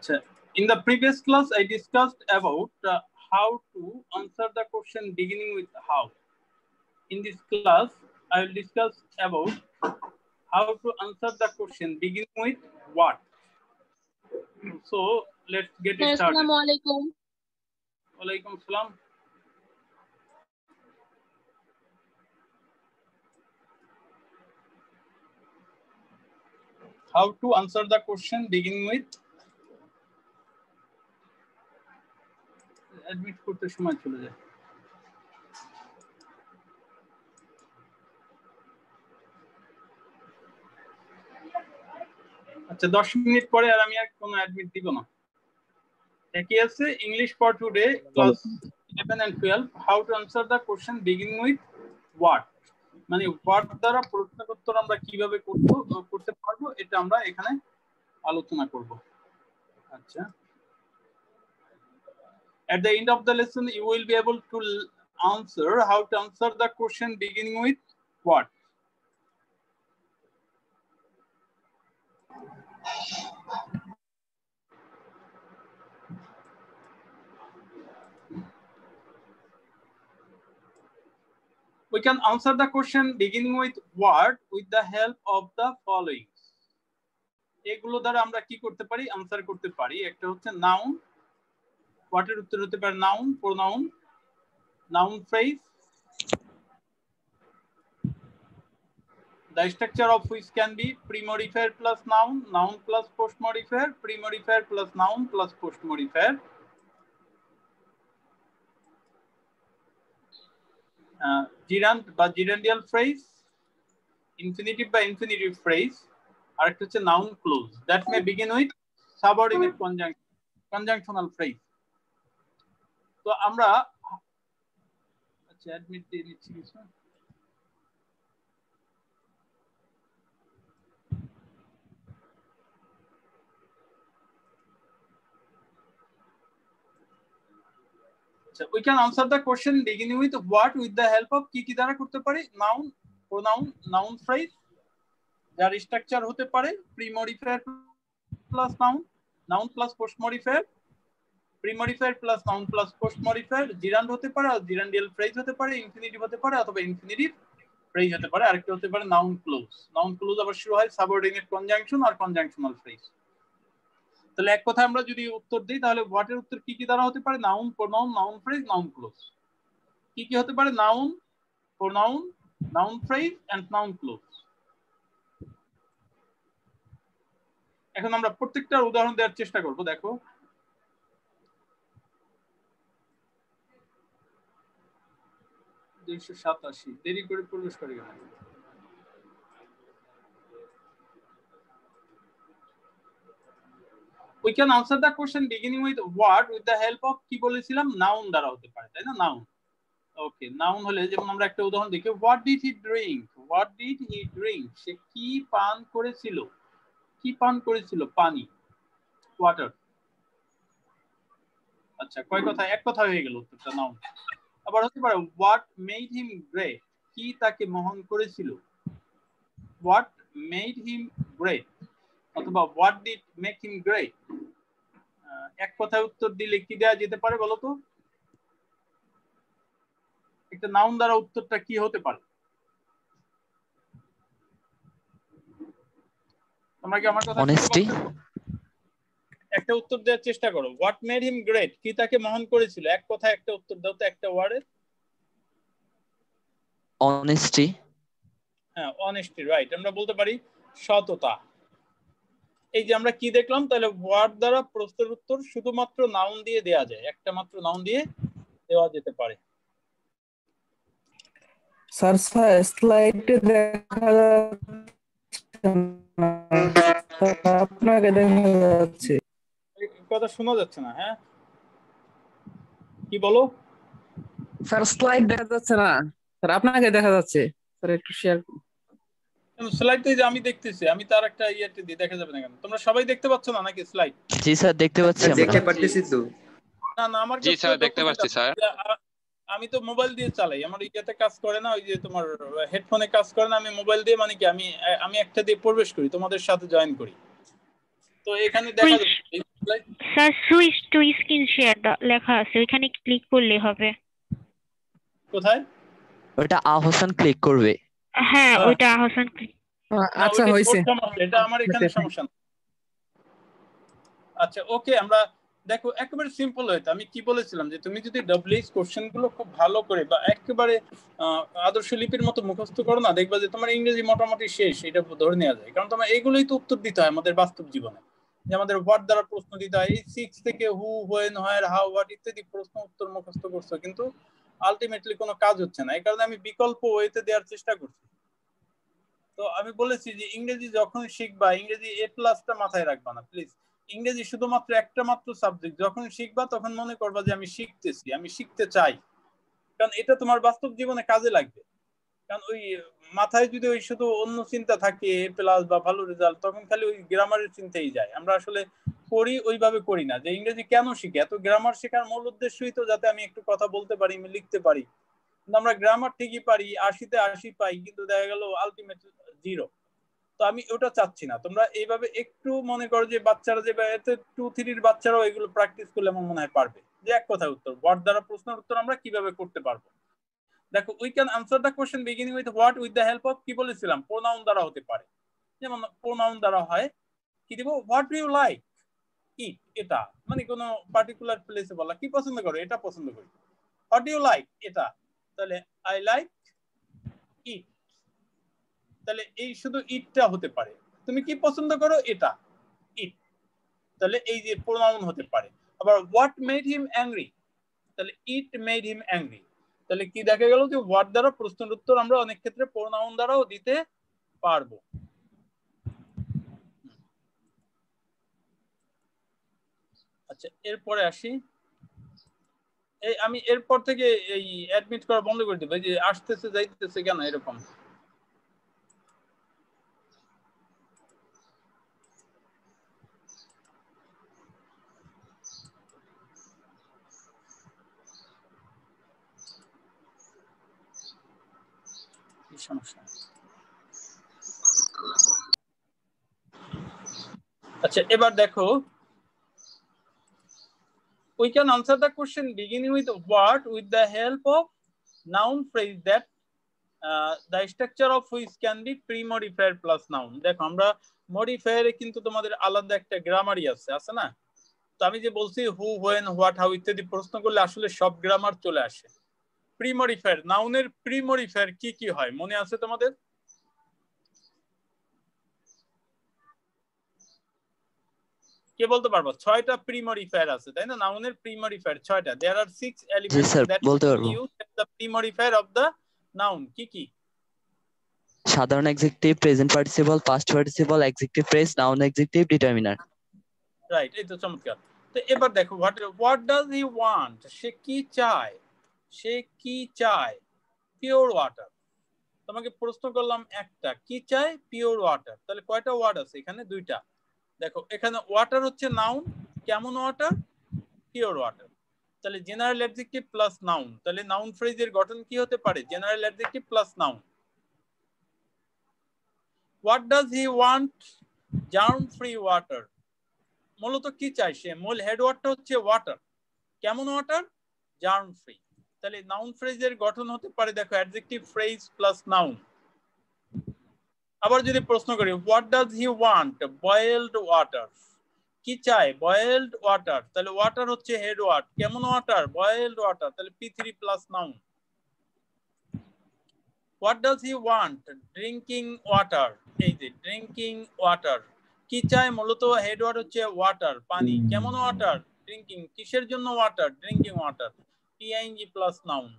Achha, in the previous class I discussed about how to answer the question beginning with how. In this class I will discuss about how to answer the question beginning with what. So let's get started. Assalamu alaikum. Walaikum salam. How to answer the question beginning with admit করতে সময় চলে যায়। আচ্ছা 10 minute পরে আর আমি আর কোনো admit দিব না। একই আছে English for today class 11 and 12 how to answer the question beginning with what, মানে what দ্বারা প্রশ্নের উত্তর আমরা কিভাবে করতে পারবো এটা আমরা এখানে আলোচনা করব। আচ্ছা, at the end of the lesson you will be able to answer how to answer the question beginning with what. We can answer the question beginning with what with the help of the following. এগুলো দ্বারা আমরা কি করতে পারি, answer করতে পারি। একটা হচ্ছে নাউন, what এর উত্তর হতে পারে noun, pronoun, noun phrase, the structure of which can be pre-modifier plus noun, noun plus post-modifier, pre-modifier plus noun plus post-modifier, gerund বা gerundial phrase, infinitive বা infinitive phrase, আর একটা হচ্ছে noun clause that may begin with subordinate conjunction, conjunctional phrase. তো আমরা আচ্ছা admit দিয়ে নিচ্ছি কিছু। So we can answer the question beginning with what with the help of কি দ্বারা করতে পারি, noun, pronoun, noun phrase, যার স্ট্রাকচার হতে পারে pre-modifier plus noun, noun plus post-modifier, pre-modifier plus noun plus post-modifier, gerund হতে পারে, gerundial phrase হতে পারে, infinitive হতে পারে অথবা infinitive phrase হতে পারে, আরেকটা হতে পারে noun clause. Noun clause আবার শুরু হয় subordinate conjunction আর conjunctional phrase. তাহলে এক কথা আমরা যদি উত্তর দিই তাহলে হোয়াট এর উত্তর কি দ্বারা হতে পারে, noun, pronoun, noun phrase, noun clause. কি হতে পারে, noun, pronoun, noun phrase and noun clause. এখন আমরা প্রত্যেকটার উদাহরণ দেওয়ার চেষ্টা করব। দেখো দেরি করে প্রবেশ করে গেল। We can answer the question beginning with what with the help of কি বলেছিলাম, নাউন দ্বারা হতে পারে, তাই না? নাউন, ওকে। নাউন হলে যেমন আমরা একটা উদাহরণ দেখি, what did he drink, what did he drink, সে কি পান করেছিল, কি পান করেছিল, পানি, ওয়াটার। আচ্ছা কয় কথা, এক কথা হয়ে গেল উত্তরটা নাউন। আবার হতে পারে what made him great, কি তাকে মহান করেছিল, what made him great, অথবা what did make him great। এক কথায় উত্তর দিলে কি দেয়া যেতে পারে বলো তো, একটা নাউন দ্বারা উত্তরটা কি হতে পারে? তোমরা কি আমার কথা অনেস্টি। একটা উত্তর দেওয়ার চেষ্টা করো, what made him great, কি তাকে মহান করেছিল, এক কথায় একটা উত্তর দাও তো, একটা ওয়ার্ডে। অনেস্টি। হ্যাঁ, অনেস্টি, রাইট। আমরা বলতে পারি সততা। এই যে আমরা কি দেখলাম, তাহলে ওয়ার্ড দ্বারা প্রশ্নের উত্তর শুধুমাত্র নাউন দিয়ে দেয়া যায়, একটা মাত্র নাউন দিয়ে দেওয়া যেতে পারে। স্যার স্লাইডে দেখা যাচ্ছে না, আপনাকে দেখা যাচ্ছে। কথা শোনা যাচ্ছে না। হ্যাঁ কি বলো? স্যার স্লাইড দেখা যাচ্ছে না, স্যার আপনাকে দেখা যাচ্ছে। স্যার একটু শেয়ার স্লাইড তো যে আমি দেখতেছি, আমি তার একটা ইয়েতে দিয়ে দেখা যাবে না কেন? তোমরা সবাই দেখতে পাচ্ছ না নাকি স্লাইড? জি স্যার দেখতে পাচ্ছি আমরা। দেখতে পাচ্ছি তো। না না আমার জি স্যার দেখতে পাচ্ছি স্যার। আমি তো মোবাইল দিয়ে চালাই, আমার ইয়াতে কাজ করে না, ওই যে তোমার হেডফোনে কাজ করে না, আমি মোবাইল দিয়ে, মানে কি আমি একটা দিয়ে প্রবেশ করি, তোমাদের সাথে জয়েন করি। তো এখানে দেখা যাচ্ছে কোথায়? Sir switch to screen share লেখা আছে, ওইখানে ক্লিক করলে হবে। কোথায়? ওটা আহসান ক্লিক করবে। হ্যাঁ ওইটা আহসান না, আচ্ছা ওইটা হয়েছে। ওর সমস্যা, এটা আমার এখানে সমস্যা না। আচ্ছা ওকে, আমরা দেখো একেবারে সিম্পল হইতো। আমি কি বলেছিলাম যে তুমি যদি ডব্লিউএইচ কোশ্চেন গুলো খুব ভালো করে বা একেবারে আদর্শ লিপির মতো মুখস্থ করো না, দেখবা যে তোমার ইংরেজি মোটামুটি শেষ, এটা ধরে নেওয়া যায়। কারণ তোমার এইগুলোই তো উত্তর দিতে হয় আমাদের বাস্তব জীবনে। যে আমাদের হোয়াট দ্বারা প্রশ্ন দিতে হয়, এই 6 থেকে হু, হোয়েন, হোয়ার, হাউ, হোয়াট ইত্যাদি প্রশ্ন উত্তর মুখস্থ করছো, কিন্তু আলটিমেটলি কোনো কাজ হচ্ছে না। এই কারণে আমি বিকল্প ওয়েতে দেওয়ার চেষ্টা করছি। তো আমি বলেছি যে ইংরেজি যখন শিখবা, ইংরেজি এ প্লাসটা মাথায় রাখবা না প্লিজ। ইংরেজি শুধুমাত্র একটা মাত্র সাবজেক্ট, যখন শিখবা তখন মনে করবা যে আমি শিখতেছি, আমি শিখতে চাই, কারণ এটা তোমার বাস্তব জীবনে কাজে লাগবে। কারণ ওই মাথায় যদি ওই শুধু অন্য চিন্তা থাকে এ প্লাস বা ভালো রেজাল্ট, তখন খালি ওই গ্রামারের চিন্তাই যায়। আমরা আসলে করি ওইভাবে করি না। যে ইংরেজি কেন শিখি, এত গ্রামার শেখার মূল উদ্দেশ্যই তো যাতে আমি একটু কথা বলতে পারি, আমি লিখতে পারি। আমরা গ্রামার ঠিকই পারি, 80-তে 80 পাই, কিন্তু দেখা গেল আলটিমেট 0। তো আমি ওটা চাচ্ছি না। তোমরা এইভাবে একটু মনে করো যে বাচ্চারা যে 2-3 বাচ্চারাও এগুলো প্র্যাকটিস করলে আমার মনে হয় পারবে। যে এক কথায় উত্তর, হোয়াট দ্বারা প্রশ্নের উত্তর আমরা কিভাবে করতে পারবো। দেখো we can answer the question beginning with what with the help of, কি বলেছিলাম, প্রোনাউন দ্বারা হতে পারে। যেমন প্রোনাউন দ্বারা হয় কি দিব, what do you like it, এটা মানে কোনো পার্টিকুলার প্লেসে বলা, কি পছন্দ করো, এটা পছন্দ করি। হোয়াট ডু ইউ লাইক, এটা, তাহলে আই লাইক ইট। তাহলে এই শুধু ইটটা হতে পারে। তুমি কি পছন্দ করো, এটা, ইট, তাহলে এই যে প্রোনাউন হতে পারে। আবার হোয়াট মেড হিম অ্যাংরি, তাহলে ইট মেড হিম অ্যাংরি। তাহলে কি দেখা গেল যে হোয়াট দ্বারা প্রশ্নের উত্তর আমরা অনেক ক্ষেত্রে প্রোনাউন দ্বারাও দিতে পারবো। আচ্ছা এরপরে আসি, এই আমি এরপর থেকে এই অ্যাডমিট করা বন্ধ করে দেবো, যে আসতেছে যাইতেছে কেন এরকম। সমস্যা। আচ্ছা এবার দেখো, we can answer the question beginning with what with the help of noun phrase that the structure of which can be pre-modifier plus noun। দেখো আমরা মডিফায়ারে কিন্তু তোমাদের আলাদা একটা গ্রামারই আছে না। তো আমি যে বলছি হু, হোয়েন, হোয়াট, হাউ ইত্যাদি প্রশ্ন করলে আসলে সব গ্রামার চলে আসে। প্রি-মডিফায়ার, নাউনের প্রি-মডিফায়ার কি কি হয় মনে আছে তোমাদের? কে বলতে পারবো? 6টা প্রি-মডিফায়ার আছে তাই না? নাউনের প্রি-মডিফায়ার 6টা। there are 6 elements that বলতে পারবো। use the pre-modifier of the noun। কি কি? সাধারণ executive, present participle, past participle, executive phrase, noun executive, determiner. Right, এই তো চমৎকার। তো এবার দেখো হোয়াট ডাজ হি ওয়ান্ট, সে কি চায়, সে কি চায়, পিওর ওয়াটার। তোমাকে প্রশ্ন করলাম একটা, কি চায়, পিওর ওয়াটার। তাহলে কয়টা ওয়ার্ড আছে এখানে? 2টা। দেখো এখানে ওয়াটার হচ্ছে নাউন, কেমন ওয়াটার, পিওর ওয়াটার। তাহলে জেনারেল অ্যাডজেক্টিভ প্লাস নাউন, তাহলে নাউন ফ্রেজের গঠন কি হতে পারে? General adjective plus noun. What does he want, germ free water. মূলত কি চাই সে, মূল হেডওয়ার্ডটা হচ্ছে ওয়াটার, কেমন ওয়াটার, জার্ম ফ্রি। তাহলে নাউন ফ্রেজের গঠন হতে পারে দেখো অ্যাডজেক্টিভ ফ্রেজ প্লাস নাউন। আবার যদি প্রশ্ন করি what does he want, boiled water, কি চায়, বয়েলড ওয়াটার। তাহলে ওয়াটার হচ্ছে হেড ওয়ার্ড, কেমন ওয়াটার, বয়েলড ওয়াটার, তাহলে পি3 plus noun. What does he want, drinking water, এই যে ড্রিঙ্কিং ওয়াটার, কি চায়, মূলত হেড ওয়ার্ড হচ্ছে ওয়াটার, পানি, কেমন ওয়াটার, ড্রিঙ্কিং, কিসের জন্য water, drinking water, PING plus noun.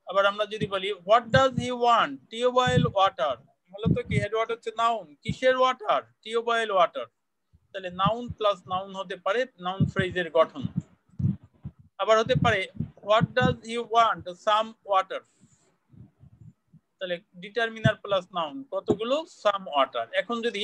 আবার আমরা যদি বলি what does he want, tube well water, মূলত কি হেড ওয়ার্ড হচ্ছে নাউন, কিসের ওয়াটার, টিউবওয়েল ওয়াটার। তাহলে নাউন প্লাস নাউন হতে পারে নাউন ফ্রেজের গঠন। আবার হতে পারে what does he want, some water, তাহলে ডিটারমিনার প্লাস নাউন, কতগুলো, সাম ওয়াটার। এখন যদি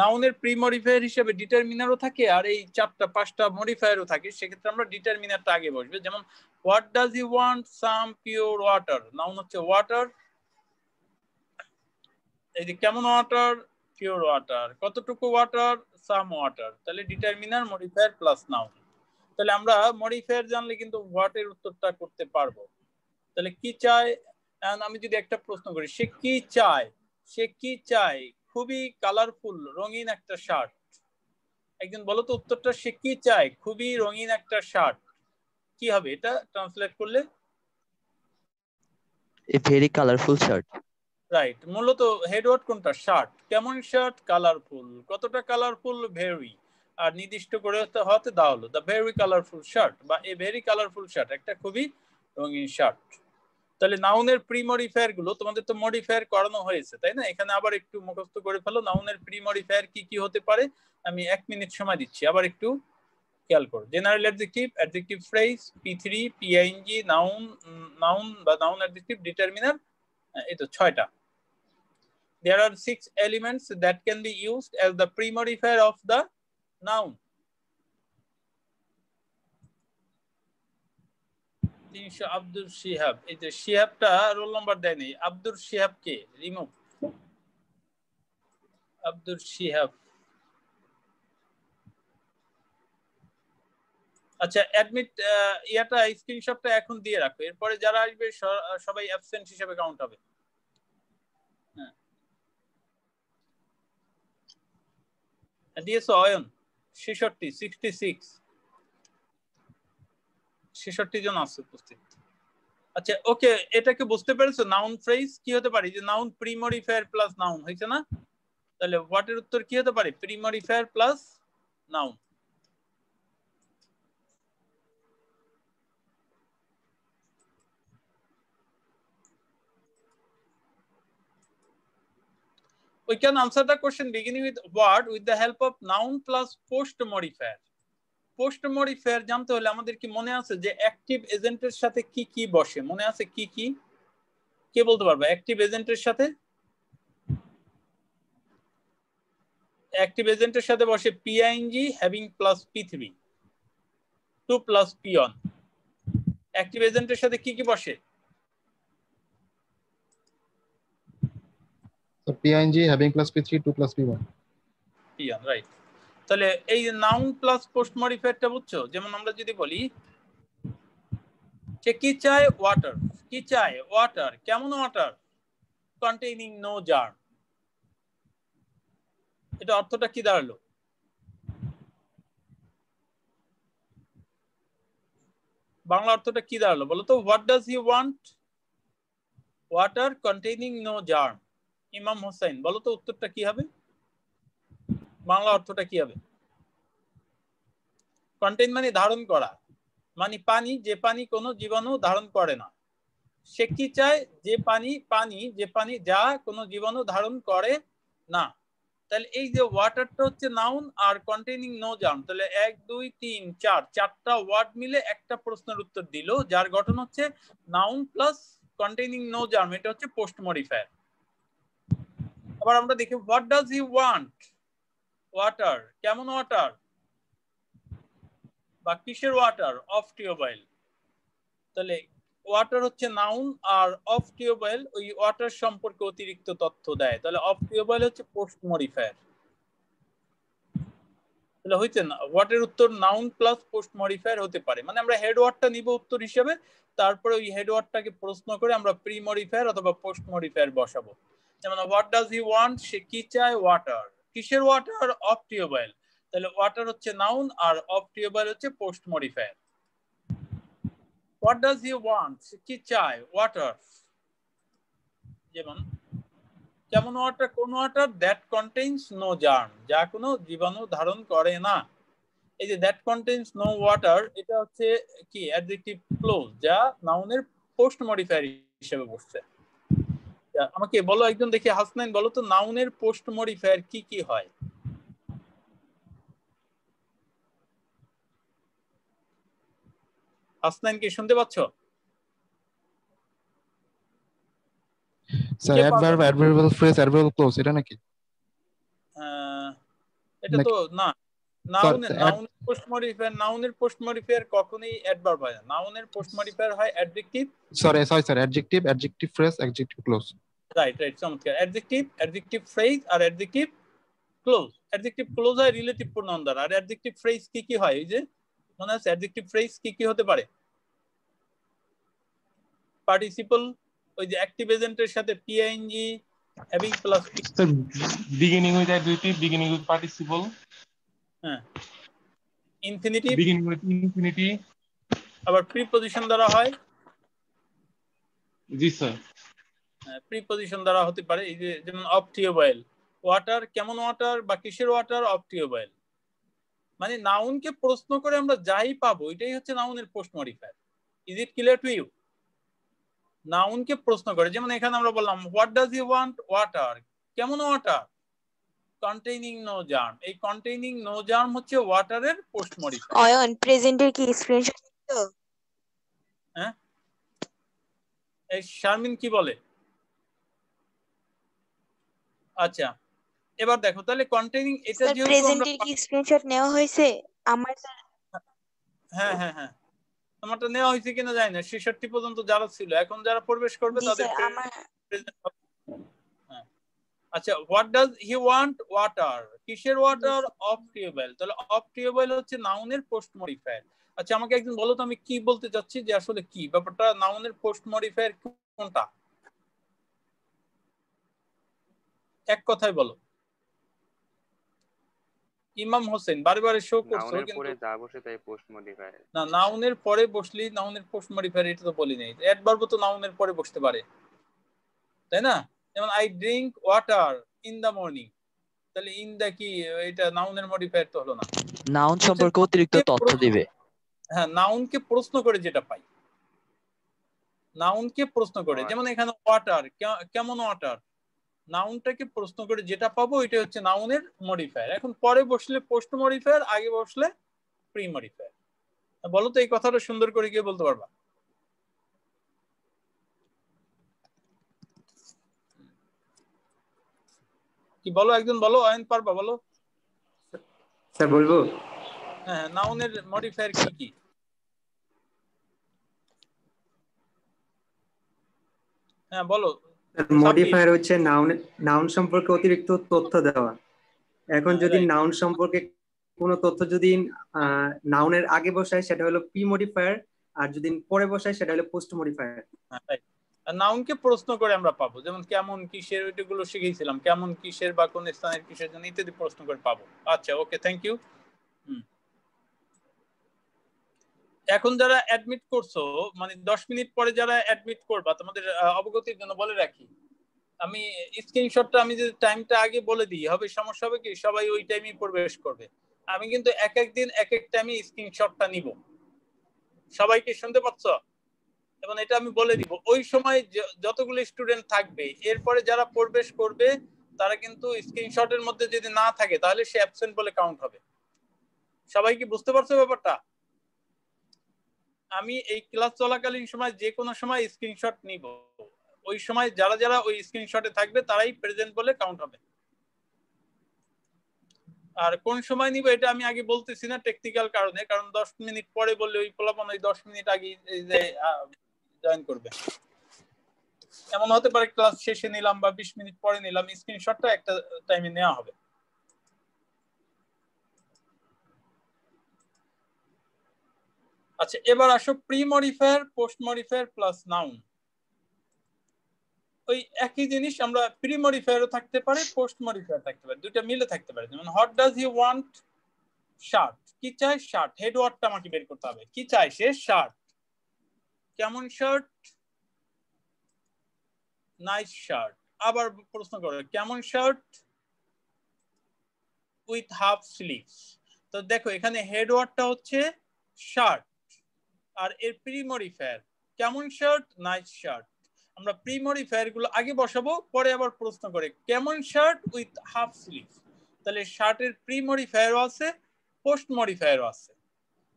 নাউনের প্রি মডিফায়ার হিসেবে ডিটারমিনারও থাকে আর এই 4টা-5টা মডিফায়ারও থাকে, সেক্ষেত্রে আমরা ডিটারমিনারটা আগে বসবে। যেমন what does he want some pure water, noun হচ্ছে ওয়াটার, এই যে কেমন ওয়াটার, পিওর ওয়াটার, কতটুকু ওয়াটার, সাম ওয়াটার। তাহলে ডিটারমিনার মডিফায়ার প্লাস নাউন। তাহলে আমরা মডিফায়ার জানলে কিন্তু হোয়াট এর উত্তরটা করতে পারবো। তাহলে কি চায়, আমি যদি একটা প্রশ্ন করি, সে কি চায়, সে কি চায় খুবই কালারফুল রঙিন একটা শার্ট। একজন বলো তো উত্তরটা, সে কি চায় খুবই রঙিন একটা শার্ট, কি হবে এটা ট্রান্সলেট করলে? A very colorful shirt. Right, মূলত হেডওয়ার্ড কোনটা, শার্ট। কেমন শার্ট, কালারফুল। কতটা কালারফুল, ভেরি। আর নির্দিষ্ট করে হতে দেওয়া হলো দ্য ভেরি কালারফুল শার্ট বা এ ভেরি কালারফুল শার্ট, একটা খুবই রঙিন শার্ট। তাহলে নাউনের প্রি মডিফায়ার গুলো তোমাদের তো মডিফায়ার করানো হয়েছে তাই না, এখানে আবার একটু মুখস্থ করে ফেলো নাউনের প্রি মডিফায়ার কি কি হতে পারে। আমি 1 মিনিট সময় দিচ্ছি, আবার একটু খেয়াল করো। General adjective, adjective phrase, P3, PING, noun, noun বা নাউন অ্যাডজেক্টিভ, ডিটারমিনার, এই তো 6টা। There are 6 elements that can be used as the pre-modifier of the noun. Abdul Shihab, এই যে শিহাবটা রোল নাম্বার দেয়নি, আব্দুল শিহাব কে, রিমুভ আব্দুল শিহাব। আচ্ছা অ্যাডমিট ইয়াটা স্ক্রিনশটটা এখন দিয়ে রাখো, এরপরে যারা আসবে সবাই অ্যাবসেন্ট হিসেবে কাউন্ট হবে। দিয়েছো অয়ন 66 জন আছে উপস্থিত। আচ্ছা ওকে, এটাকে বুঝতে পেরেছো নাউন ফ্রেজ কি হতে পারে, যে noun pre modifier plus noun হয়েছে না, তাহলে হোয়াট এর উত্তর কি হতে পারে, pre modifier plus noun. We can answer the question beginning with what with the help of noun plus post modifier. Post modifier জানতে হলে আমাদের কি মনে আছে যে অ্যাক্টিভ এজেন্টের সাথে কি কি বসে, মনে আছে কি কি, কে বলতে পারবে? অ্যাক্টিভ এজেন্টের সাথে, অ্যাক্টিভ এজেন্টের সাথে বসে PING having plus P3 2 plus P1। Active এজেন্টের সাথে কি কি বসে? So PING having plus P3 2 plus P1. P1 right. তাহলে এই নাউন প্লাস পোস্ট মডিফায়ারটা বুঝছো, যেমন আমরা যদি বলি সে কি চায়, ওয়াটার, কি চায়, ওয়াটার, কেমন ওয়াটার, কন্টেইনিং নো জার্ম। এটা অর্থটা কি দাঁড়ালো? বাংলা অর্থটা কি দাঁড়ালো বলো তো? What does he want, water containing no germ. Imam Hossain বলো তো উত্তরটা কি হবে, বাংলা অর্থটা কি হবে? কন্টেইন মানে ধারণ করা, মানে পানি, যে পানি কোনো জীবাণু ধারণ করে না। সে কি চায়, যে পানি, পানি যে পানি যা কোনো জীবাণু ধারণ করে না। তাহলে এই যে ওয়াটারটা হচ্ছে নাউন আর কন্টেইনিং নো জার্ম, তাহলে 1 2 3 4 চারটা ওয়ার্ড মিলে একটা প্রশ্নের উত্তর দিল, যার গঠন হচ্ছে noun plus containing no germ, এটা হচ্ছে পোস্ট মডিফায়ার। আবার আমরা দেখি what does he want, water, কেমন ওয়াটার বা কিসের ওয়াটার, অফ টিউবওয়েল। তাহলে ওয়াটার হচ্ছে নাউন আর অফ টিউবওয়েল ওই ওয়াটার সম্পর্কে অতিরিক্ত তথ্য দেয়, তাহলে অফ টিউবওয়েল হচ্ছে পোস্ট মডিফায়ার। তাহলে হইছে না, ওয়াটের উত্তর নাউন প্লাস পোস্ট মডিফায়ার হতে পারে, মানে আমরা হেড ওয়ার্ডটা নিব উত্তর হিসেবে, তারপরে ওই হেড ওয়ার্ডটাকে প্রশ্ন করে আমরা প্রি মডিফায়ার অথবা পোস্ট মডিফায়ার বসাবো। যেমন হোয়াট ডাজ হি ওয়ান্ট, সে কি চায়, ওয়াটার, কিসের ওয়াটার, অফ টিউবওয়েল। তাহলে ওয়াটার হচ্ছে নাউন আর অফ টিউবওয়েল হচ্ছে post modifier. What does he want, সে কি চায়, ওয়াটার, যেমন কেমন ওয়াটার, কোন water, that contains no germ, যা কোনো জীবাণু ধারণ করে না। এই যে দ্যাট কন্টেইনস নো ওয়াটার, এটা হচ্ছে কি অ্যাডজেক্টিভ ক্লোজ, যা নাউনের পোস্ট মডিফায়ার হিসেবে বসছে। আমাকে বলো একজন, দেখি হাসনাইন বলো তো নাউনের পোস্ট মডিফায়ার কি কি হয়? হাসনাইন কি শুনতে পাচ্ছ? Sir adverb, adverbial phrase, adverbial close, এটা নাকি? এটা তো না, নাউনের পোস্ট মডিফায়ার কখনোই অ্যাডভার্ব হয় না, নাউনের পোস্ট মডিফায়ার হয় adjective, sorry sir, adjective phrase, adjective clause. Right চমৎকার। অ্যাডজেক্টিভ ফ্রেজ আর অ্যাডজেক্টিভ ক্লোজ। অ্যাডজেক্টিভ ক্লোজ হয় রিলেটিভ প্রোনাউন দ্বারা। আর অ্যাডজেক্টিভ ফ্রেজ কি কি হয়? এই যে মনে আছে অ্যাডজেক্টিভ ফ্রেজ কি কি হতে পারে? পার্টিসিপল, ওই যে অ্যাক্টিভ এজেন্টের সাথে PING having plus beginning with adjective, beginning with participle, হ্যাঁ ইনফিনিটিভ, বিগিনিং উইথ ইনফিনিটি। আবার প্রিপজিশন দ্বারা হয়। জি স্যার। প্রিপজিশন দ্বারা হতে পারে, এই যে যেমন অফ টিউবওয়েল, ওয়াটার কেমন ওয়াটার বা কিসের ওয়াটার, অফ টিউবওয়েল। মানে নাউনকে প্রশ্ন করে আমরা যাই পাবো এটাই হচ্ছে নাউনের post modifier. Is it clear to you? নাউনকে প্রশ্ন করে, যেমন এখানে আমরা বললাম what does you want, water কেমন ওয়াটার, কন্টেইনিং নো জার্ম। এই কন্টেইনিং নো জার্ম হচ্ছে ওয়াটারের পোস্ট মডিফায়ার। অয়ন প্রেজেন্টের কি স্ক্রিনশট নিছো? হ্যাঁ এই শারমিন কি বলে? আচ্ছা এবার দেখো তাহলে কন্টেইনিং এটা স্যার যেহেতু আমরা প্রেজেন্টের কি স্ক্রিনশট নেওয়া হয়েছে? আমার স্যার হ্যাঁ হ্যাঁ হ্যাঁ তোমারটা নেওয়া হয়েছে কিনা জানি না, 66 পর্যন্ত যারা ছিল, এখন যারা প্রবেশ করবে জি তাদের স্যার আমার আচ্ছা what does he want, water কিসের ওয়াটার, অফ টিউবওয়েল। তাহলে অফ টিউবওয়েল হচ্ছে নাউনের পোস্ট মডিফায়ার। আচ্ছা আমাকে একজন বলো তো আমি কি বলতে চাচ্ছি, যে আসলে কি ব্যাপারটা, নাউনের পোস্ট মডিফায়ার কোনটা? এক কথায় বলো। ইমাম হোসেন বারে বারে শো করছো নাউনের কিন্তু পরে যা বসে তাই পোস্ট মডিফায়ার। না, নাউনের পরে বসলি নাউনের পোস্ট মডিফায়ার, এটা তো বলি নাই। অ্যাডভার্ব তো নাউনের পরে বসতে পারে, তাই না? যেমন I drink water in the morning, তাহলে ইন দা কি, এটা নাউনের মডিফায়ার তো হলো না। নাউন সম্পর্কে অতিরিক্ত তথ্য দিবে। হ্যাঁ নাউনকে প্রশ্ন করে যেটা পাই, নাউনকে প্রশ্ন করে, যেমন এখানে ওয়াটার কেমন ওয়াটার, নাউনটাকে প্রশ্ন করে যেটা পাবো এটা হচ্ছে নাউনের মডিফায়ার। এখন পরে বসলে পোস্ট মডিফায়ার, আগে বসলে প্রি মডিফায়ার। বলো তো এই কথাটা সুন্দর করে গিয়ে বলতে পারবা? কি বলো একজন বলো, আইন পারবা বলো? স্যার বলবো? হ্যাঁ নাউনের মডিফায়ার কি কি? হ্যাঁ বলো। মডিফায়ার হচ্ছে নাউন সম্পর্কে অতিরিক্ত তথ্য দেওয়া। এখন যদি নাউন সম্পর্কে কোনো তথ্য যদি নাউনের আগে বসায় সেটা হলো প্রি মডিফায়ার, আর যদি পরে বসায় সেটা হলো পোস্ট মডিফায়ার। নাউনকে প্রশ্ন করে আমরা পাবো, যেমন কেমন কিসের, ওইগুলো শিখেছিলাম, কেমন কিসের বা কোন স্থানের কিসের জন্য ইত্যাদি প্রশ্ন করে পাবো। আচ্ছা ওকে থ্যাংক ইউ। এখন যারা অ্যাডমিট করছো, মানে 10 মিনিট পরে যারা অ্যাডমিট করবা, তোমাদের অবগতির জন্য বলে রাখি, আমি স্ক্রিনশটটা আমি যদি টাইমটা আগে বলে দিই হবে সমস্যা হবে কি, সবাই ওই টাইমেই প্রবেশ করবে। আমি কিন্তু এক এক দিন এক এক টাইমে স্ক্রিনশটটা নিব। সবাইকে শুনতে পাচ্ছ? এবং এটা আমি বলে দিব ওই সময় যতগুলো স্টুডেন্ট থাকবে, এরপরে যারা প্রবেশ করবে তারা কিন্তু স্ক্রিনশটের মধ্যে যদি না থাকে তাহলে সে অ্যাবসেন্ট বলে কাউন্ট হবে। সবাই কি বুঝতে পারছো ব্যাপারটা? আমি এই ক্লাস চলাকালীন সময় যে কোনো সময় স্ক্রিনশট নিব, ওই সময় যারা যারা ওই স্ক্রিনশটে থাকবে তারাই প্রেজেন্ট বলে কাউন্ট হবে। আর কোন সময় নিব এটা আমি আগে বলতেছি না টেকনিক্যাল কারণে, কারণ 10 মিনিট পরে বললে ওই পোলাপান ওই 10 মিনিট আগে জয়েন করবে। এমন হতে পারে ক্লাস শেষে নিলাম বা 20 মিনিট পরে নিলাম, স্ক্রিনশটটা একটা টাইমে নেওয়া হবে। আচ্ছা এবার আসো pre modifier, post modifier plus noun. ওই একই জিনিস, আমরা প্রি মডিফায়ারও থাকতে পারে, পোস্ট মডিফায়ার থাকতে পারে, দুটো মিলে থাকতে পারে। যেমন what does he want, shirt, কি চাই শার্ট, হেড ওয়ার্ডটা আমাকে বের করতে হবে, কি চাই সে শার্ট, কেমন শার্ট, নাইস শার্ট। আবার প্রশ্ন করে কেমন শার্ট, উইথ হাফ স্লিভস। তো দেখো এখানে হেড ওয়ার্ডটা হচ্ছে শার্ট আর এর প্রি মডিফায়ার কেমন শার্ট, নাইস শার্ট। আমরা প্রি মডিফায়ার গুলো আগে বসাবো, পরে আবার প্রশ্ন করে কেমন শার্ট উইথ হাফ স্লিভ। তাহলে শার্টের প্রি মডিফায়ারও আছে, পোস্ট মডিফায়ারও আছে।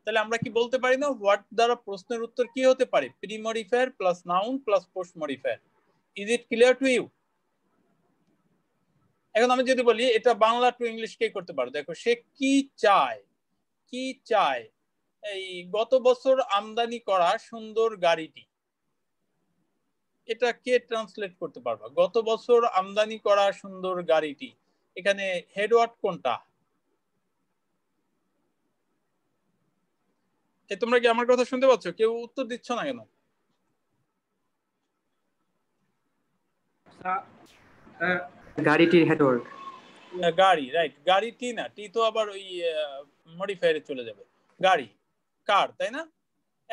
তাহলে আমরা কি বলতে পারি না হোয়াট দ্বারা প্রশ্নের উত্তর কি হতে পারে, pre modifier plus noun plus post modifier. Is it clear to you? এখন আমি যদি বলি এটা বাংলা টু ইংলিশ কে করতে পারো, দেখো সে কি চায়, কি চায়, এই গত বছর আমদানি করা সুন্দর গাড়িটি, এটা কে ট্রান্সলেট করতে পারবা? গত বছর আমদানি করা সুন্দর গাড়িটি, এখানে হেড ওয়ার্ড কোনটা? তোমরা কি আমার কথা শুনতে পাচ্ছ? কেউ উত্তর দিচ্ছ না কেন? গাড়িটির হেডওয়ার্ড। গাড়ি, রাইট। গাড়ি টি না, টি তো আবার ওই মডিফায়ারে চলে যাবে। গাড়ি, কার, তাই না?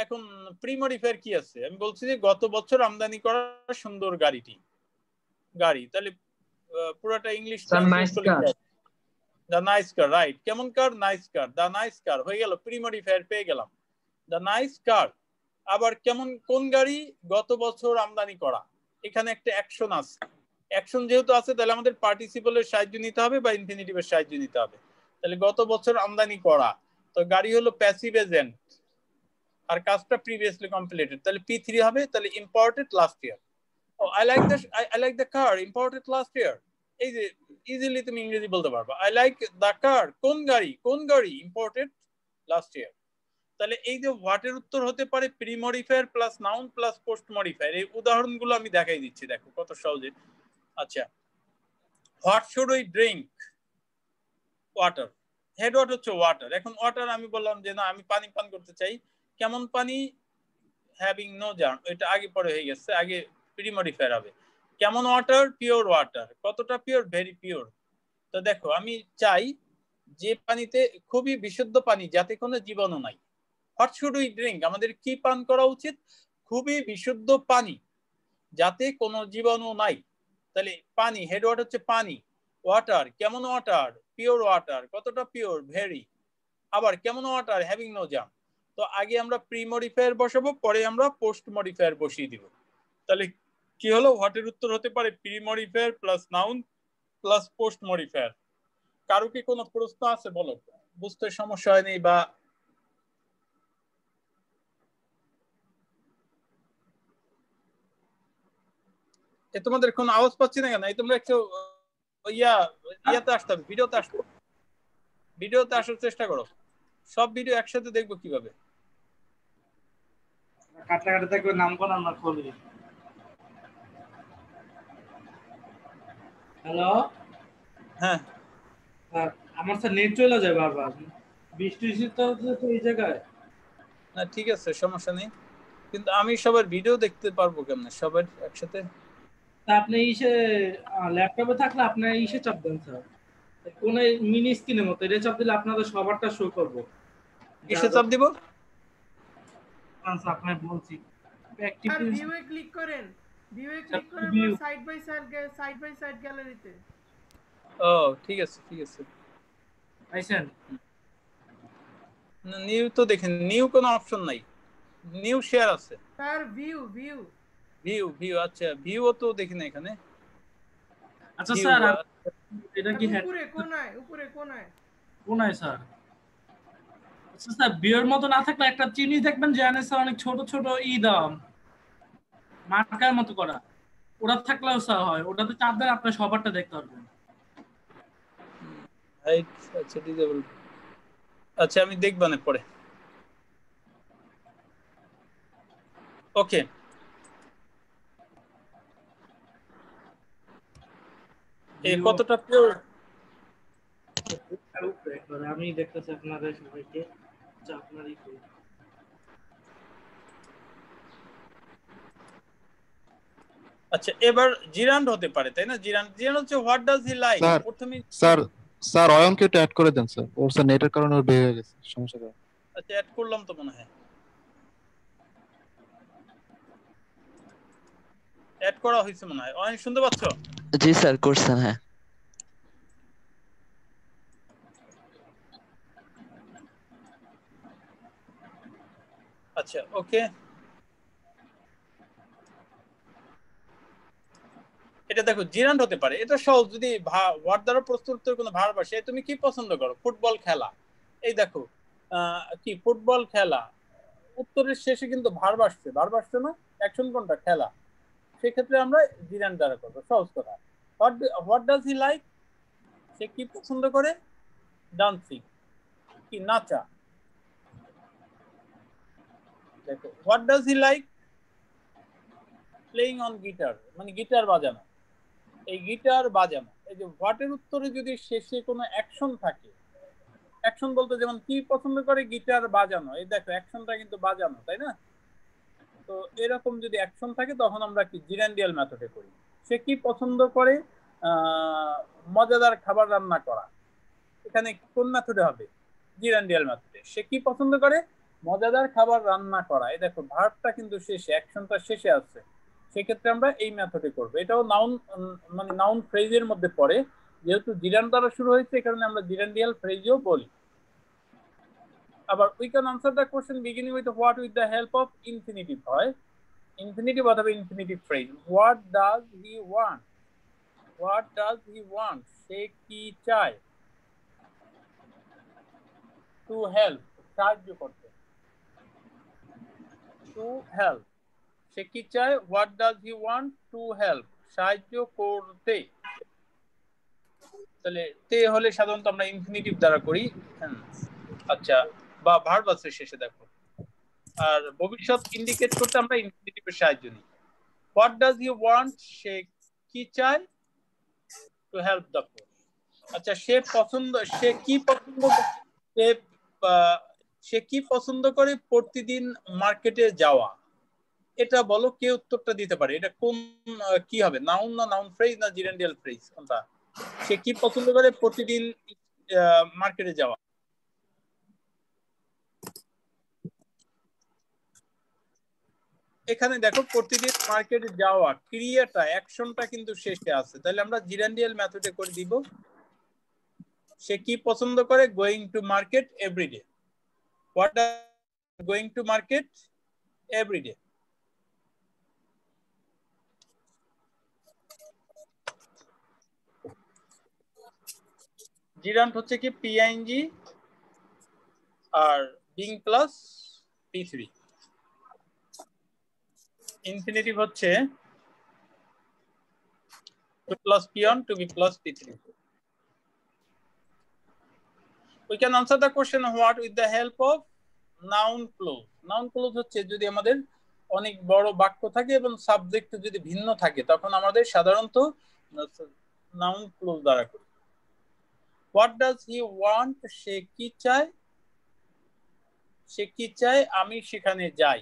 এখন প্রি মডিফায়ার কি আছে? আমি বলছি যে গত বছর আমদানি করা সুন্দর গাড়িটি, গাড়ি। তাহলে পুরোটা ইংলিশ ট্রান্সলেট করলে দ্য নাইস কার, রাইট। কেমন কার? Nice car. The nice car হয়ে গেল, প্রি মডিফায়ার পেয়ে গেলাম। The nice car. আবার কেমন, কোন গাড়ি? গত বছর আমদানি করা। এখানে একটা অ্যাকশন আছে। অ্যাকশন যেহেতু আছে তাহলে আমাদের পার্টিসিপলের সাহায্য নিতে হবে বা ইনফিনিটিভের সাহায্য নিতে হবে। তাহলে গত বছর আমদানি করা, তো গাড়ি হলো প্যাসিভ এজেন্ট আর কাজটা প্রিভিয়াসলি কমপ্লিটেড, তাহলে P3 হবে। তাহলে imported last year. I like the car imported last year. এই যে ইজিলি তুমি ইংরেজি বলতে পারবা। I like the car, কোন গাড়ি? কোন গাড়ি imported last year। তাহলে এই যে হোয়াটের উত্তর হতে পারে pre modifier plus noun plus post modifier. এই উদাহরণগুলো আমি দেখাই দিচ্ছি, দেখো কত সহজে। আচ্ছা, what should we drink? Water. Head word হচ্ছে ওয়াটার। এখন ওয়াটার আমি বললাম যে না, আমি পানি পান করতে চাই। কেমন পানি? হ্যাভিং নো জার্ম, এটা আগে পরে হয়ে গেছে, আগে প্রি মডিফায়ার হবে। কেমন ওয়াটার? Pure water. কতটা পিওর? Very pure. তো দেখো, আমি চাই যে পানিতে খুবই বিশুদ্ধ পানি, যাতে কোনো জীবাণু নাই। What should we drink? আমাদের কি পান করা উচিত? খুবই বিশুদ্ধ পানি, যাতে কোনো জীবাণু নাই। তাহলে পানি, হেড ওয়ার্ড হচ্ছে পানি। ওয়াটার, কেমন ওয়াটার? Pure water. কতটা পিওর? ভেরি। আবার কেমন ওয়াটার? Having no germ. তো আগে আমরা প্রি মডিফায়ার বসাবো, পরে আমরা পোস্ট মডিফায়ার বসিয়ে দিব। তাহলে কি হলো? হোয়াটের উত্তর হতে পারে pre modifier plus noun plus post modifier. কারো কি কোনো প্রশ্ন আছে? বলো, বুঝতে সমস্যা হয়নি বা তোমাদের কোনো আওয়াজ পাচ্ছি না কেন? এই তোমরা একটু ইয়াতে আসতে হবে, ভিডিওতে আসতে, ভিডিওতে আসার চেষ্টা করো। সব ভিডিও একসাথে দেখবো কিভাবে? কাটা কাটা দেখবে, নাম কোন আমরা খুলি। হ্যালো, হ্যাঁ আমার স্যার নেট চলে যায় বারবার, বৃষ্টি তো এই জায়গায়। না ঠিক আছে, সমস্যা নেই, কিন্তু আমি সবার ভিডিও দেখতে পারবো কেমনে সবার একসাথে? তা আপনি ইসে ল্যাপটপে থাকলে আপনি ইসে চাপ দেন স্যার, কোন মিনি স্ক্রিনের মতো, এটা চাপ দিলে আপনাদের সবারটা শো করবো। কিসে চাপ দিব? আপনি বলছি ভিউয়ে ক্লিক করেন, ভিউয়ে ক্লিক করে সাইড বাই সাইড গ্যালারিতে। ও ঠিক আছে ঠিক আছে। আইছেন? না নিউ তো দেখেন, নিউ কোনো অপশন নাই, নিউ শেয়ার আছে sir. View view view view আচ্ছা, ভিউ তো দেখি না এখানে। আচ্ছা স্যার, এটা কি উপরে কোণায়, উপরে কোণায় কোণায় স্যার? আচ্ছা স্যার, ভিউর মতো না থাকলে একটা চিনি দেখবেন যে আনে স্যার, অনেক ছোট ছোট দাম মার্কার মতো করা, ওটা থাকলেও স্যার হয়, ওটাতে চাপ দেন আপনি সবারটা দেখতে পারবেন। আচ্ছা ডিসেবল, আচ্ছা আমি দেখব না পরে। ওকে, এই কতটা পিওর? আমি দেখতেছি আপনাদের সবাইকে, আপনারই করি। আচ্ছা এবার জিরান্ড হতে পারে তাই না? জিরান্ড হচ্ছে হোয়াট ডাজ হি লাইক। প্রথমে স্যার অয়নকে একটু অ্যাড করে দেন স্যার, ওর স্যার নেটের কারণে ওর বের হয়ে গেছে, সমস্যা নেই। আচ্ছা অ্যাড করলাম তো মনে হয়, অ্যাড করা হয়েছে মনে হয়। অয়ন শুনতে পাচ্ছ? জি স্যার করছেন। হ্যাঁ আচ্ছা ওকে, এটা দেখো জিরান্ড হতে পারে, এটা সহজ। যদি ওয়ার্ড দ্বারা প্রস্তুত কোনো ভার্ব আসে, তুমি কি পছন্দ করো? ফুটবল খেলা। এই দেখো কি ফুটবল খেলা, উত্তরের শেষে কিন্তু ভার্ব আসছে, ভার্ব আসছে না? অ্যাকশন কোনটা? খেলা। সেক্ষেত্রে আমরা জিরান্ড দ্বারা করবো, সহজ কথা। What does he like? সে কি পছন্দ করে? ডান্সিং, কি নাচা। দেখো what does he like? Playing on guitar, মানে গিটার বাজানো, এই গিটার বাজানো। এই যে হোয়াটের উত্তরে যদি শেষে কোনো অ্যাকশন থাকে, অ্যাকশন বলতে যেমন কি পছন্দ করে গিটার বাজানো, এই দেখো অ্যাকশনটা কিন্তু বাজানো, তাই না? তো এরকম যদি অ্যাকশন থাকে তখন আমরা কি জিরান্ডিয়াল মেথডে করি। সে কি পছন্দ করে? মজাদার খাবার রান্না করা, এখানে কোন মেথডে হবে? জিরান্ডিয়াল মেথডে। সে কি পছন্দ করে? মজাদার খাবার রান্না করা। এই দেখো ভার্বটা কিন্তু শেষে, অ্যাকশনটা শেষে আছে, সেক্ষেত্রে আমরা এই মেথডে করব। এটাও নাউন মানে নাউন ফ্রেজের মধ্যে পড়ে, যেহেতু জিরান দ্বারা শুরু হয়েছে এই কারণে আমরা জিরান্ডিয়াল ফ্রেজও বলি। আবার we can answer the question beginning with what with the help of infinitive হয়। ইনফিনিটিভ অথবা infinitive phrase. What does he want? What does he want? সে কি চায়? টু হেল্প, সাহায্য করতে। টু হেল্প, সে কি চায়? What does he want? To help, সাহায্য করতে। তাহলে তে হলে সাধারণত আমরা ইনফিনিটিভ দ্বারা করি। আচ্ছা, বা ভার্ব আছে শেষে দেখো। আর ভবিষ্যৎ ইন্ডিকেট করতে আমরা ইনফিনিটিভের সাহায্য নিই। What does he want? সে কি চায়? To help the poor. আচ্ছা, সে পছন্দ, সে কি পছন্দ, সে কি পছন্দ করে প্রতিদিন মার্কেটে যাওয়া, এটা বলো কে উত্তরটা দিতে পারে? এটা কোন কি হবে, নাউন না নাউন ফ্রেজ না জিরান্ডিয়াল ফ্রেজ, কোনটা? সে কি পছন্দ করে প্রতিদিন মার্কেটে যাওয়া। এখানে দেখো প্রতিদিন মার্কেটে যাওয়া ক্রিয়াটা, অ্যাকশনটা কিন্তু শেষে আছে, তাহলে আমরা জিরান্ডিয়াল মেথডে করে দিব। সে কি পছন্দ করে? Going to market everyday. What are going to market everyday. Gerund হচ্ছে কি পিআইএনজি আর বিং প্লাস P3। ইনফিনিটিভ হচ্ছে to plus P1 to be plus P3. We can answer the question what with the help of noun clause. Noun clause হচ্ছে যদি আমাদের অনেক বড় বাক্য থাকে এবং সাবজেক্ট যদি ভিন্ন থাকে তখন আমাদের সাধারণত নাউন ক্লোজ দ্বারা করি। What does he want? সে কি চায়? সে কি চায়? আমি সেখানে যাই।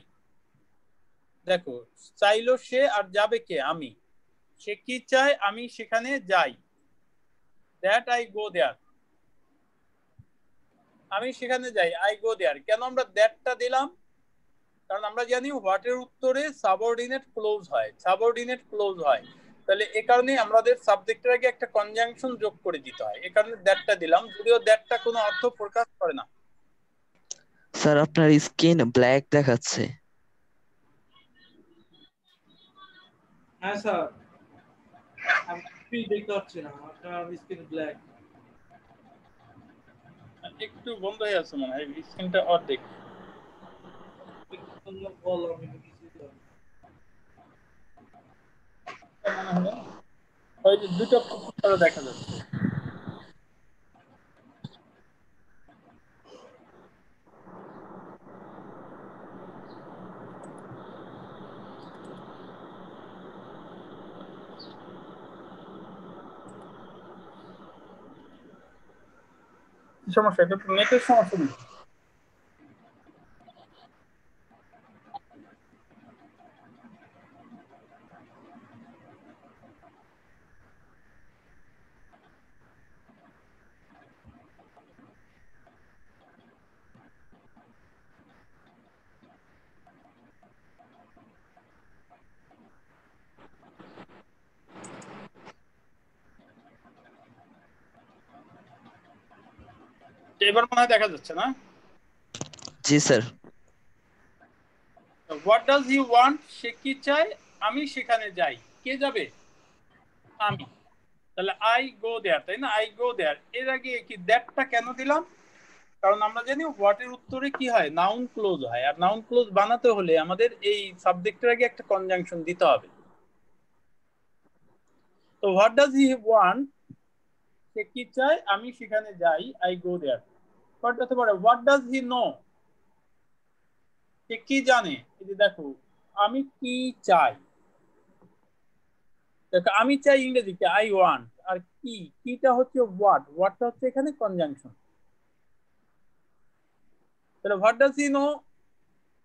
দেখো চাইলো সে আর যাবে কে? আমি। সে কি চায়? আমি সেখানে যাই। That I go there. আমি সেখানে যাই, I go there। কেন আমরা দ্যাটটা দিলাম? কারণ আমরা জানি হোয়াট এর উত্তরে সাবঅর্ডিনেট ক্লোজ হয়, সাবঅর্ডিনেট ক্লোজ হয়। তাহলে এই কারণে আমাদের সাবজেক্টের আগে একটা কনজাংশন যোগ করে দিতে হয়, এই কারণে দ্যাটটা দিলাম, যদিও দ্যাটটা কোনো অর্থ প্রকাশ করে না। স্যার আপনার স্কিন ব্ল্যাক দেখাচ্ছে। হ্যাঁ স্যার, আমি কিছুই দেখতে পাচ্ছি না, আপনার স্ক্রিন ব্ল্যাক। একটু বন্ধ হয়ে আছে মনে হয় স্ক্রিনটা, অর্ধেক। ওই যে দুটো দেখা যাচ্ছে। সমস্যা, এটা নেটের সমস্যা নেই। এবার মনে হয় দেখা যাচ্ছে না? জি sir. What does he want? সে কি চায়? আমি সেখানে যাই। কে যাবে? আমি। তাহলে আই গো দেয়ার, তাই না? আই গো দেয়ার। এর আগে কি দ্যাটটা কেন দিলাম? কারণ আমরা জানি হোয়াট এর উত্তরে কি হয়, নাউন ক্লোজ হয়, আর নাউন ক্লোজ বানাতে হলে আমাদের এই সাবজেক্টের আগে একটা কনজাংশন দিতে হবে। তো হোয়াট ডাজ হি ওয়ান্ট? সে কি চায়? আমি সেখানে যাই, আই গো দেয়ার। বাট হতে পারে হোয়াট ডাজ হি নো? সে কি জানে? এই যে দেখো আমি কি চাই, দেখো আমি চাই ইংরেজিতে আই ওয়ান্ট, আর কিটা হচ্ছে ওয়াটটা হচ্ছে এখানে কনজাংশন। তাহলে হোয়াট ডাজ হি নো,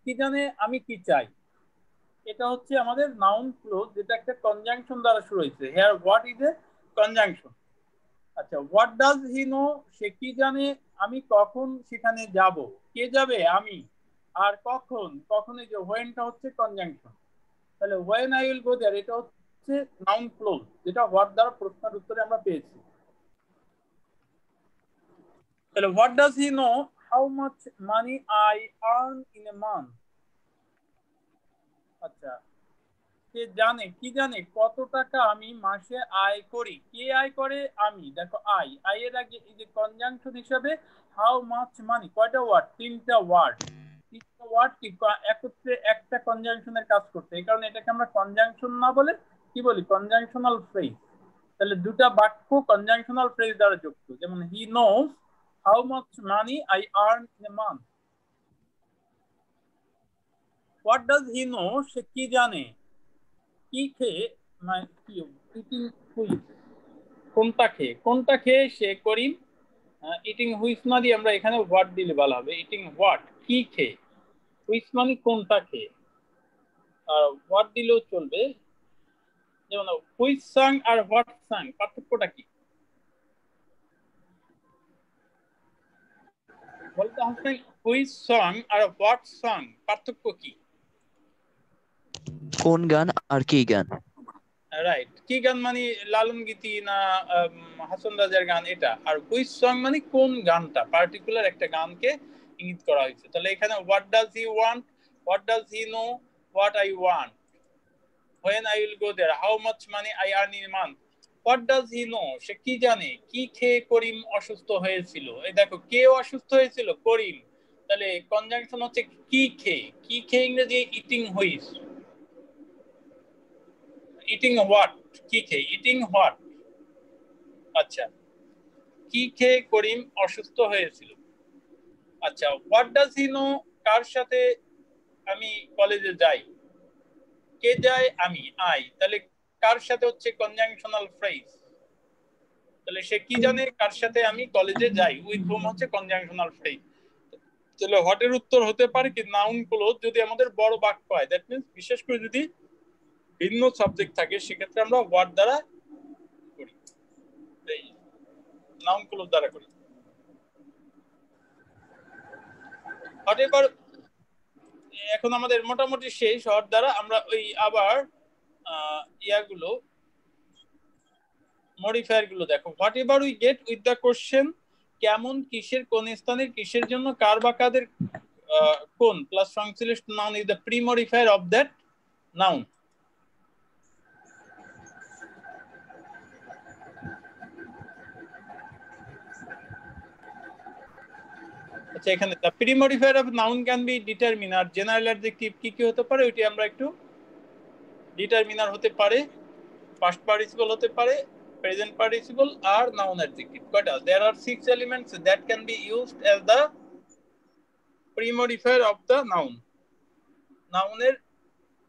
কি জানে আমি কি চাই, এটা হচ্ছে আমাদের নাউন ক্লোজ, যেটা একটা কনজাংশন দ্বারা শুরু হয়েছে। Here what is a conjunction. আচ্ছা, হোয়াট ডাজ হি নো, সে কি জানে আমি কখন সেখানে যাব। কে যাবে? আমি। আর কখন এই যে হোয়েনটা হচ্ছে কনজাংশন। তাহলে হোয়েন আই উইল গো দেয়ার, এটা হচ্ছে নাউন ক্লোজ, যেটা হোয়াট দ্বারা প্রশ্নের উত্তরে আমরা পেয়েছি। তাহলে what does he know how much money I earn in a month. আচ্ছা, সে জানে, কি জানে কত টাকা আমি মাসে আয় করি। কে আয় করে? আমি। দেখো আই এর আগে এই যে কনজাংশন হিসাবে হাউ মাচ মানি, কয়টা ওয়ার্ড? তিনটা ওয়ার্ড কি একত্রে একটা কনজাংশনের কাজ করতে, এই কারণে এটাকে আমরা কনজাংশন না বলে কি বলি? Conjunctional phrase. তাহলে দুটা বাক্য কনজাংশনাল ফ্রেজ দ্বারা যুক্ত, যেমন he knows how much money I earn in a month. What does he know, সে কি জানে কি খেয়ে, কোনটা খেয়ে সে করিম। ইটিং হুইচ না দিয়ে আমরা এখানে হোয়াট দিলে ভালো হবে। ইটিং হোয়াট, কি খেয়ে, হুইচ মানে কোনটা খেয়ে, হোয়াট দিলেও চলবে। যেমন হুইচ সাং আর হোয়াট সাং, পার্থক্যটা কি বলতে হবে? হুইচ সং আর হোয়াট সং পার্থক্য কি? কোন গান আর কি গান। রাইট, কি গান মানে লালন গীতি না হাসন রাজার গান এটা, আর হুইচ সং মানে কোন গানটা, পার্টিকুলার একটা গানকে ইঙ্গিত করা হয়েছে। তাহলে এখানে what does he want, what does he know, what I want, when I will go there, how much money I earn in a month. What does he know, সে কি জানে কি খেয়ে করিম অসুস্থ হয়েছিল। এই দেখো, কে অসুস্থ হয়েছিল? করিম। তাহলে কনজাংশন হচ্ছে কি খেয়ে ইংরেজি ইটিং হুইচ, ইটিং হোয়াট, কি খেয়ে, ইটিং হোয়াট। আচ্ছা, কি খেয়ে করিম অসুস্থ হয়েছিল। আচ্ছা, হোয়াট ডাজ হি নো, কার সাথে আমি কলেজে যাই। কে যায়? আমি, আই। তাহলে কার সাথে হচ্ছে কনজাংশনাল ফ্রেজ। তাহলে সে কি জানে কার সাথে আমি কলেজে যাই, উইথ হুম হচ্ছে কনজাংশনাল ফ্রেজ। তাহলে হোয়াট এর উত্তর হতে পারে কি নাউন ক্লোজ, যদি আমাদের বড় বাক্য হয়। দ্যাট মিন্স বিশেষ করে যদি ভিন্ন সাবজেক্ট থাকে, সেক্ষেত্রে আমরা হোয়াট দ্বারা করি, নাউন ক্লোজ দ্বারা করি। হোয়াটএভার এখন আমাদের মোটামুটি শেষ হওয়ার দ্বারা আমরা ওই আবার ইয়াগুলো মডিফায়ার গুলো দেখো। What ever we get with the question, কেমন, কিসের, কোন স্থানের, কিসের জন্য, কার বা কাদের, কোন প্লাস সংশ্লিষ্ট noun is the pre modifier of that noun. আচ্ছা, এখানে the pre modifier of noun can B determiner, general adjective কি কি হতে পারে ওইটি আমরা একটু, ডিটারমিনার হতে পারে, পাস্ট পার্টিসিপল হতে পারে, প্রেজেন্ট পার্টিসিপল আর নাউন অ্যাডজেক্টিভ। কয়টা? there are 6 elements that can be used as the pre-modifier of the noun, নাউনের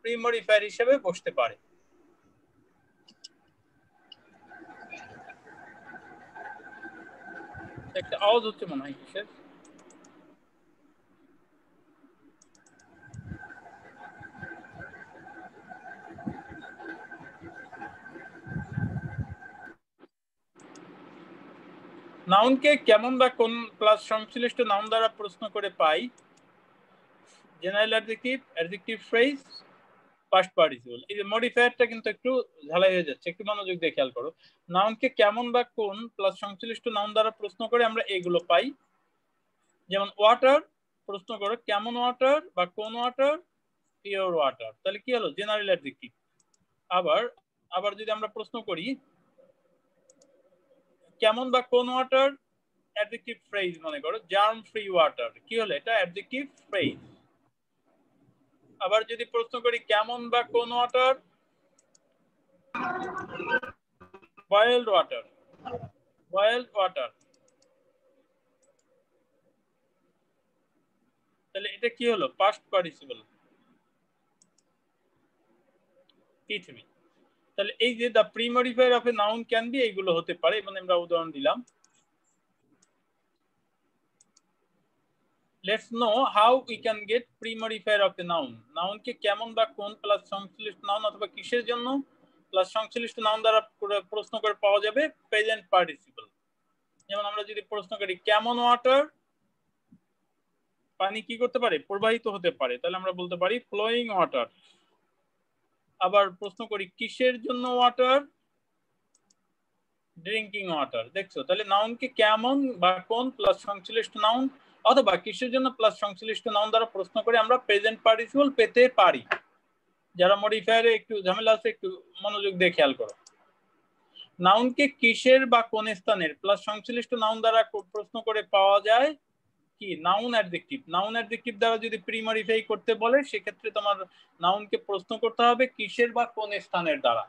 pre-modifier হিসেবে বসতে পারে। একটা আওয়াজ হচ্ছে মনে হয় কিসের? নাউনকে কেমন বা কোন প্লাস সংশ্লিষ্ট নাউন দ্বারা প্রশ্ন করে পাই। General adjective, adjective phrase, past participle. এই যে মডিফায়ারটা কিন্তু একটু ঝালাই হয়ে যাচ্ছে, একটু মনোযোগ দিয়ে খেয়াল করো। নাউনকে কেমন বা কোন প্লাস সংশ্লিষ্ট নাউন দ্বারা প্রশ্ন করে আমরা এগুলো পাই। যেমন ওয়াটার, প্রশ্ন করো কেমন ওয়াটার বা কোন ওয়াটার, পিওর ওয়াটার। তাহলে কি হলো? General adjective. আবার যদি আমরা প্রশ্ন করি কেমন বা কোন ওয়াটার, অ্যাডজেক্টিভ ফ্রেজ, মনে করো জার্ম ফ্রি ওয়াটার, কি হলো? এটা অ্যাডজেক্টিভ ফ্রেজ। আবার যদি প্রশ্ন করি কেমন বা কোন ওয়াটার, বয়েলড ওয়াটার, তাহলে এটা কি হলো? পাস্ট পার্টিসিপল, পৃথিবী। তাহলে এই যে the premodifier of a noun can be এইগুলো হতে পারে, মানে আমরা উদাহরণ দিলাম। Let's know how we can get pre-modifier of a noun. Noun কে কেমন বা কোন প্লাস সংশ্লিষ্ট নাউন অথবা কিসের জন্য প্লাস সংশ্লিষ্ট নাউন দ্বারা প্রশ্ন করে পাওয়া যাবে প্রেজেন্ট পার্টিসিপল। যেমন আমরা যদি প্রশ্ন করি কেমন ওয়াটার, পানি কি করতে পারে, প্রবাহিত হতে পারে, তাহলে আমরা বলতে পারি ফ্লোয়িং ওয়াটার। আবার প্রশ্ন করি কিসের জন্য ওয়াটার, ড্রিঙ্কিং ওয়াটার। দেখছো, তাহলে নাউন কে কেমন বা কোন প্লাস সংশ্লিষ্ট নাউন অথবা কিসের জন্য প্লাস সংশ্লিষ্ট নাউন দ্বারা প্রশ্ন করে আমরা প্রেজেন্ট পার্টিসিপল পেতে পারি। যারা মডিফায়ারে একটু ঝামেলা আছে একটু মনোযোগ দিয়ে খেয়াল করো। নাউনকে কিসের বা কোন স্থানের প্লাস সংশ্লিষ্ট নাউন দ্বারা প্রশ্ন করে পাওয়া যায় কি, নাউন অ্যাডজেক্টিভ। নাউন অ্যাডজেক্টিভ দ্বারা যদি প্রিমডিফাই করতে বলে সেক্ষেত্রে তোমার নাউনকে প্রশ্ন করতে হবে কিসের বা কোন স্থানের দ্বারা।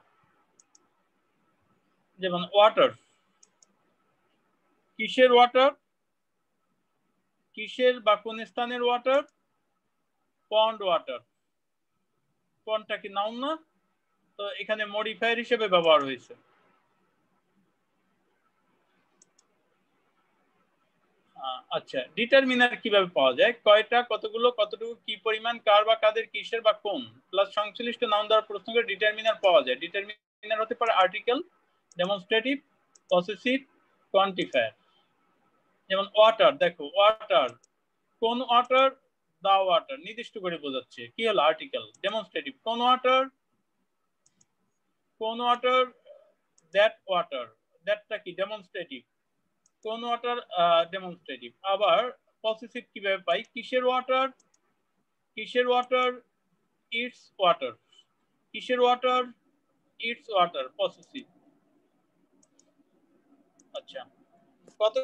যেমন ওয়াটার, কিসের ওয়াটার, কিসের বা কোন স্থানের ওয়াটার, পন্ড ওয়াটার। পন্ডটা কি নাউন না, তো এখানে মডিফায়ার হিসেবে ব্যবহার হয়েছে। আচ্ছা, ডিটারমিনার কিভাবে পাওয়া যায়, কয়টা, কতগুলো, কতটুকু, কি পরিমাণ, কার বা কাদের, কিসের বা কোন প্লাস সংশ্লিষ্ট নাউন দ্বারা প্রশ্ন করে ডিটারমিনার পাওয়া যায়। ডিটারমিনার হতে পারে আর্টিকেল, ডেমনস্ট্রেটিভ, পসেসিভ, কোয়ান্টিফায়ার। যেমন ওয়াটার, দেখো ওয়াটার, কোন ওয়াটার, দা ওয়াটার, নির্দিষ্ট করে বোঝাচ্ছে, কি হলো আর্টিকেল। ডেমনস্ট্রেটিভ, কোন ওয়াটার, কোন ওয়াটার, দ্যাট ওয়াটার, দ্যাটটা কি ডেমনস্ট্রেটিভ, কোন ওয়াটার, ডেমনস্ট্রেটিভ। আবার পসেসিভ কিভাবে পাই, কিসের ওয়াটার, কিসের ওয়াটার, ইটস ওয়াটার, কিসের ওয়াটার, ইটস ওয়াটার, পসেসিভ। আচ্ছা, কত